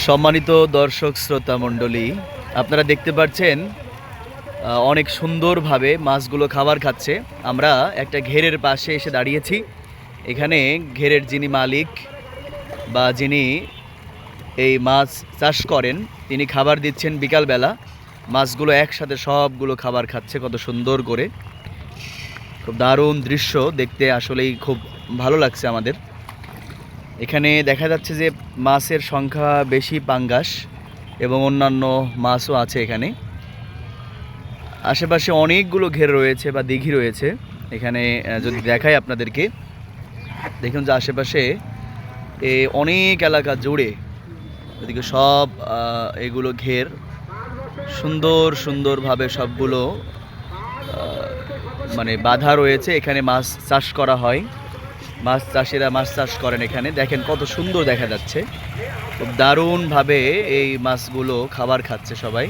সম্মানিত দর্শক শ্রোতা মণ্ডলী, আপনারা দেখতে পাচ্ছেন অনেক সুন্দরভাবে মাছগুলো খাবার খাচ্ছে। আমরা একটা ঘেরের পাশে এসে দাঁড়িয়েছি। এখানে ঘেরের যিনি মালিক বা যিনি এই মাছ চাষ করেন তিনি খাবার দিচ্ছেন বিকালবেলা। মাছগুলো একসাথে সবগুলো খাবার খাচ্ছে কত সুন্দর করে। খুব দারুণ দৃশ্য দেখতে, আসলেই খুব ভালো লাগছে আমাদের। এখানে দেখা যাচ্ছে যে মাছের সংখ্যা বেশি, পাঙ্গাস এবং অন্যান্য মাছও আছে এখানে। আশেপাশে অনেকগুলো ঘের রয়েছে বা দিঘি রয়েছে। এখানে যদি দেখাই আপনাদেরকে, দেখুন যে আশেপাশে অনেক এলাকা জুড়ে এদিকে সব এগুলো ঘের সুন্দরভাবে সবগুলো মানে বাধা রয়েছে। এখানে মাছ চাষ করা হয়, মাছ চাষিরা মাছ চাষ করেন। এখানে দেখেন কত সুন্দর দেখা যাচ্ছে, খুব দারুণভাবে এই মাছগুলো খাবার খাচ্ছে সবাই।